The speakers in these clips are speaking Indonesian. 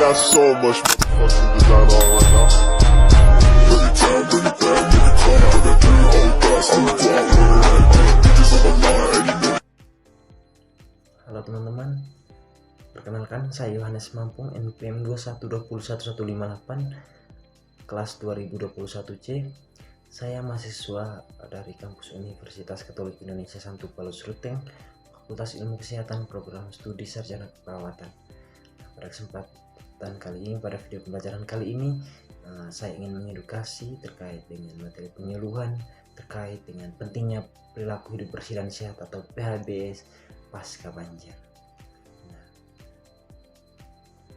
got so much fucking design on right now. Bring it down, bring it down, make it come. I got 3 whole thoughts on the block, bitches on my line, and you know. Halo teman-teman, perkenalkan saya Yohanes Mampung, NPM 2121158, kelas 2021C. Saya mahasiswa dari kampus Universitas Katolik Indonesia Santo Paulus Ruteng, Fakultas Ilmu Kesehatan, Program Studi Sarjana Keperawatan. Pada kesempatan kali ini, pada video pembelajaran kali ini, saya ingin mengedukasi terkait dengan materi penyuluhan terkait dengan pentingnya perilaku hidup bersih dan sehat atau PHBS pasca banjir. Nah,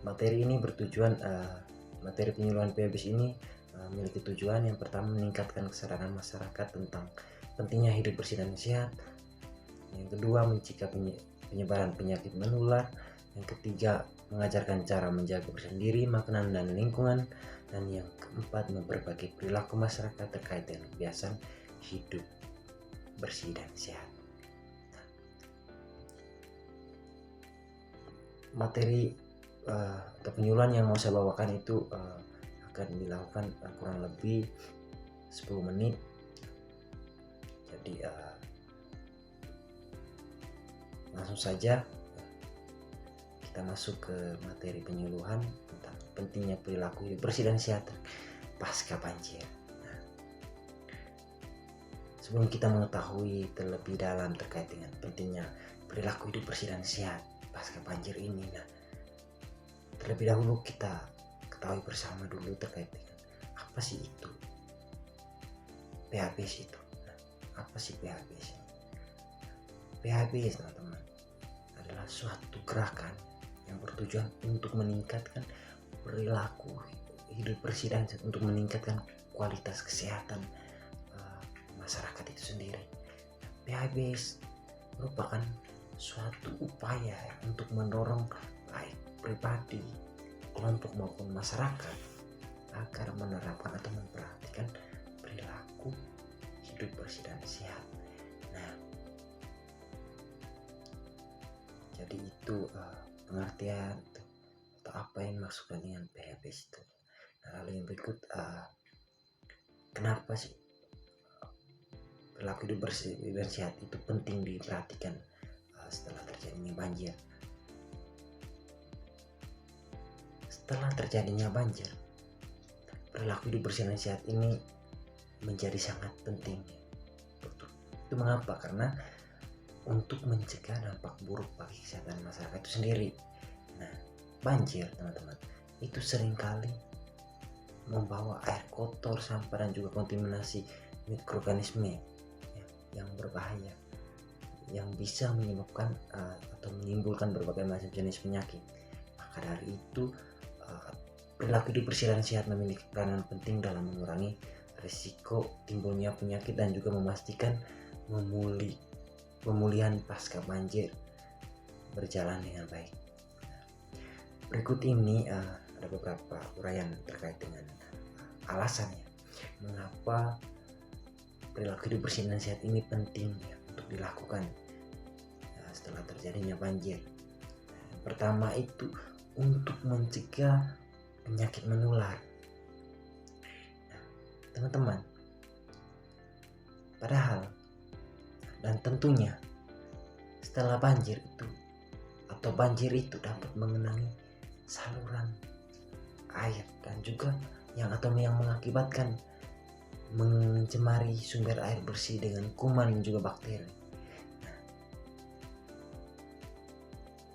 materi ini bertujuan, materi penyuluhan PHBS ini memiliki tujuan yang pertama meningkatkan kesadaran masyarakat tentang pentingnya hidup bersih dan sehat. Yang kedua, mencegah penyebaran penyakit menular. Yang ketiga, mengajarkan cara menjaga kebersihan diri, makanan, dan lingkungan. Dan yang keempat, memperbaiki perilaku masyarakat terkait dengan kebiasaan hidup bersih dan sehat. Materi atau penyuluhan yang mau saya bawakan itu akan dilakukan kurang lebih 10 menit. Jadi langsung saja kita masuk ke materi penyuluhan tentang pentingnya perilaku hidup bersih dan sehat pasca banjir. Nah, sebelum kita mengetahui terlebih dalam terkait dengan pentingnya perilaku hidup bersih dan sehat pasca banjir ini, nah, terlebih dahulu kita ketahui bersama dulu terkait dengan apa sih itu PHBS itu. Nah, apa sih PHBS ini? PHBS, teman-teman, adalah suatu gerakan yang bertujuan untuk meningkatkan perilaku hidup bersih dan sehat, untuk meningkatkan kualitas kesehatan masyarakat itu sendiri. PHBS merupakan suatu upaya untuk mendorong baik pribadi, kelompok maupun masyarakat agar menerapkan atau memperhatikan perilaku hidup bersih dan sehat. Nah, jadi itu pengertian atau apa yang dimaksudkan dengan PHBS itu. Nah, lalu yang berikut, kenapa sih perilaku hidup bersih dan sehat itu penting diperhatikan setelah terjadinya banjir? Setelah terjadinya banjir, perilaku hidup bersih dan sehat ini menjadi sangat penting. Itu mengapa? Karena untuk mencegah dampak buruk bagi kesehatan masyarakat itu sendiri. Nah, banjir, teman-teman, itu seringkali membawa air kotor, sampah, dan juga kontaminasi mikroorganisme yang berbahaya, yang bisa menyebabkan atau menimbulkan berbagai macam jenis penyakit. Maka dari itu, perilaku hidup bersih dan sehat memiliki peranan penting dalam mengurangi risiko timbulnya penyakit dan juga memastikan pemulihan pasca banjir berjalan dengan baik. Berikut ini ada beberapa uraian terkait dengan alasannya mengapa perilaku hidup bersih dan sehat ini penting untuk dilakukan setelah terjadinya banjir. Yang pertama itu untuk mencegah penyakit menular. Nah, teman-teman, padahal dan tentunya setelah banjir itu atau banjir itu dapat mengenangi saluran air dan juga yang mengakibatkan mencemari sumber air bersih dengan kuman dan juga bakteri. Nah,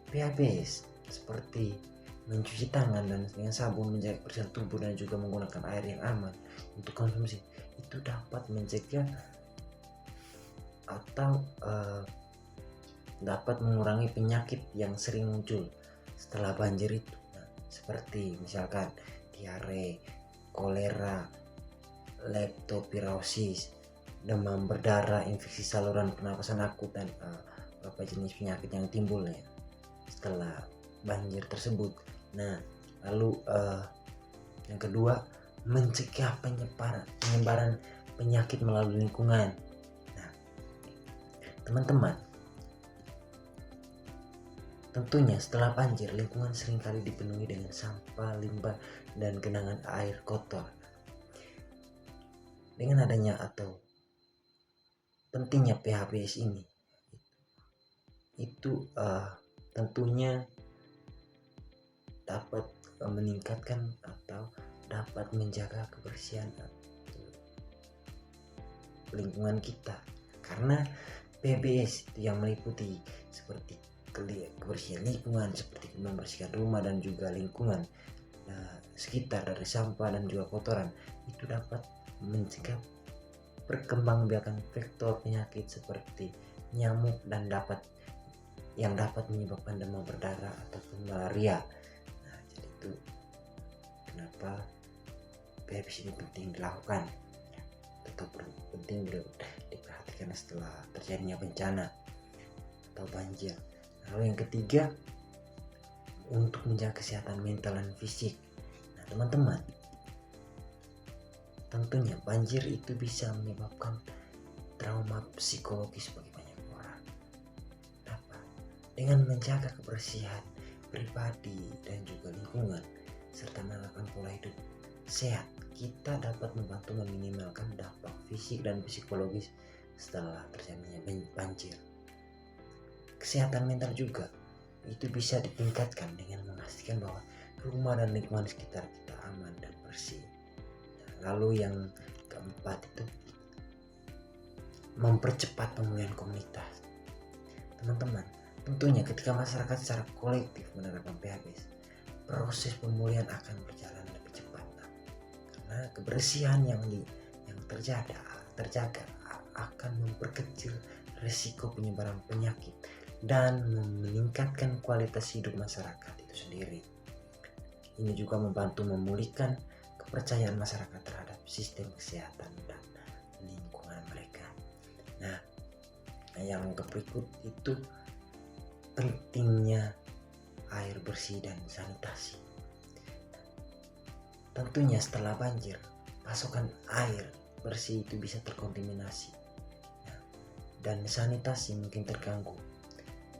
PHBS seperti mencuci tangan dan dengan sabun, menjaga kebersihan tubuh, dan juga menggunakan air yang aman untuk konsumsi itu dapat mencegah atau dapat mengurangi penyakit yang sering muncul setelah banjir itu. Nah, seperti misalkan diare, kolera, leptospirosis, demam berdarah, infeksi saluran pernapasan akut, dan beberapa jenis penyakit yang timbul setelah banjir tersebut. Nah, lalu yang kedua, mencegah penyebaran penyakit melalui lingkungan. Nah, teman-teman Tentunya setelah banjir, lingkungan seringkali dipenuhi dengan sampah, limbah, dan genangan air kotor. Dengan adanya atau pentingnya PHBS ini, itu tentunya dapat meningkatkan atau dapat menjaga kebersihan lingkungan kita, karena PHBS itu yang meliputi seperti kebersihan lingkungan, seperti membersihkan rumah dan juga lingkungan sekitar dari sampah dan juga kotoran, itu dapat mencegah perkembangbiakan vektor penyakit seperti nyamuk dan dapat menyebabkan demam berdarah ataupun malaria. Nah, jadi itu kenapa PHBS ini penting dilakukan, tetap penting diperhatikan setelah terjadinya bencana atau banjir. Lalu yang ketiga, untuk menjaga kesehatan mental dan fisik. Nah teman-teman, tentunya banjir itu bisa menyebabkan trauma psikologis bagi banyak orang. Kenapa? Dengan menjaga kebersihan pribadi dan juga lingkungan serta melakukan pola hidup sehat, kita dapat membantu meminimalkan dampak fisik dan psikologis setelah terjadinya banjir. Kesehatan mental juga itu bisa ditingkatkan dengan memastikan bahwa rumah dan lingkungan sekitar kita aman dan bersih. Nah, lalu yang keempat itu mempercepat pemulihan komunitas. Teman-teman, tentunya ketika masyarakat secara kolektif menerapkan PHBS, proses pemulihan akan berjalan lebih cepat. Karena kebersihan yang terjaga akan memperkecil risiko penyebaran penyakit dan meningkatkan kualitas hidup masyarakat itu sendiri. Ini juga membantu memulihkan kepercayaan masyarakat terhadap sistem kesehatan dan lingkungan mereka. Nah, yang berikut itu pentingnya air bersih dan sanitasi. Tentunya setelah banjir, pasokan air bersih itu bisa terkontaminasi dan sanitasi mungkin terganggu.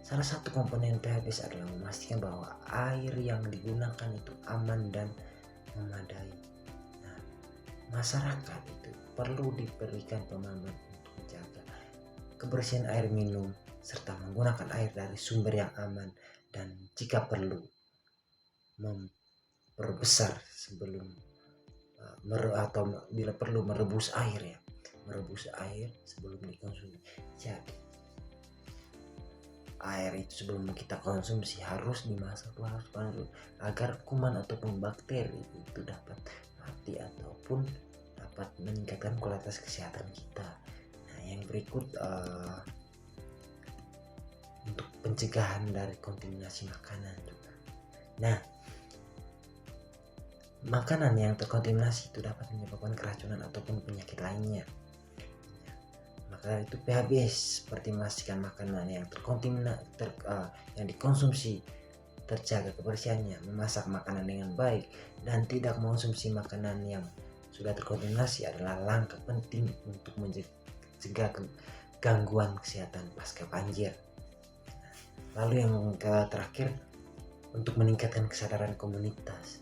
Salah satu komponen PHBS adalah memastikan bahwa air yang digunakan itu aman dan memadai. Nah, masyarakat itu perlu diberikan pemahaman untuk menjaga kebersihan air minum serta menggunakan air dari sumber yang aman, dan jika perlu memperbesar sebelum atau bila perlu merebus air sebelum dikonsumsi. Jadi air itu sebelum kita konsumsi harus dimasak agar kuman ataupun bakteri itu dapat mati ataupun dapat meningkatkan kualitas kesehatan kita. Nah, yang berikut untuk pencegahan dari kontaminasi makanan juga. Nah, makanan yang terkontaminasi itu dapat menyebabkan keracunan ataupun penyakit lainnya. Maka itu PHBS seperti memastikan makanan yang yang dikonsumsi terjaga kebersihannya, memasak makanan dengan baik, dan tidak mengonsumsi makanan yang sudah terkontaminasi adalah langkah penting untuk mencegah gangguan kesehatan pasca banjir. Lalu yang terakhir, untuk meningkatkan kesadaran komunitas.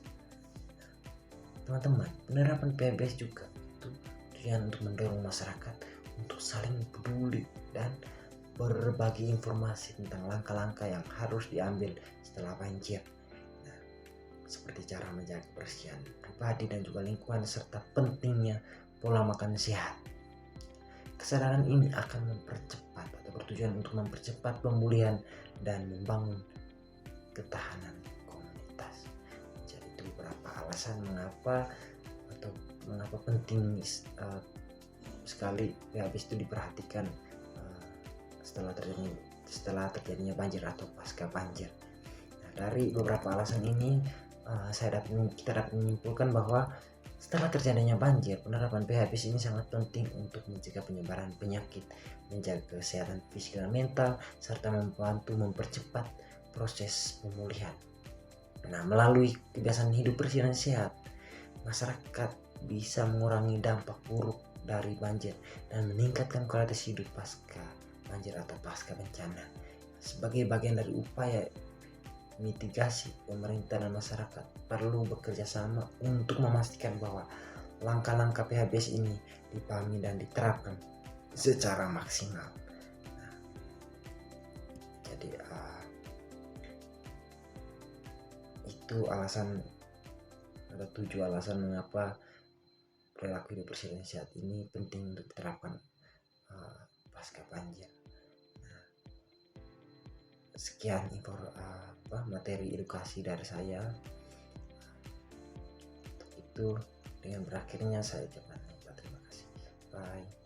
Teman-teman, penerapan PHBS juga tujuan untuk mendorong masyarakat untuk saling peduli dan berbagi informasi tentang langkah-langkah yang harus diambil setelah banjir. Nah, seperti cara menjaga kebersihan pribadi dan juga lingkungan serta pentingnya pola makan sehat. Kesadaran ini akan mempercepat atau bertujuan untuk mempercepat pemulihan dan membangun ketahanan komunitas. Jadi itu beberapa alasan mengapa penting sekali PHBS itu diperhatikan setelah terjadinya banjir atau pasca banjir. Nah, dari beberapa alasan ini kita dapat menyimpulkan bahwa setelah terjadinya banjir, penerapan PHBS ini sangat penting untuk mencegah penyebaran penyakit, menjaga kesehatan fisik dan mental, serta membantu mempercepat proses pemulihan. Nah, melalui kebiasaan hidup bersih dan sehat, masyarakat bisa mengurangi dampak buruk dari banjir dan meningkatkan kualitas hidup pasca banjir atau pasca bencana. Sebagai bagian dari upaya mitigasi, pemerintah dan masyarakat perlu bekerja sama untuk memastikan bahwa langkah-langkah PHBS ini dipahami dan diterapkan secara maksimal. Nah, jadi itu ada 7 alasan mengapa perilaku hidup bersih dan sehat ini penting untuk diterapkan pasca banjir. Nah, sekian materi edukasi dari saya. Untuk itu, dengan berakhirnya saya ucapkan terima kasih. Bye.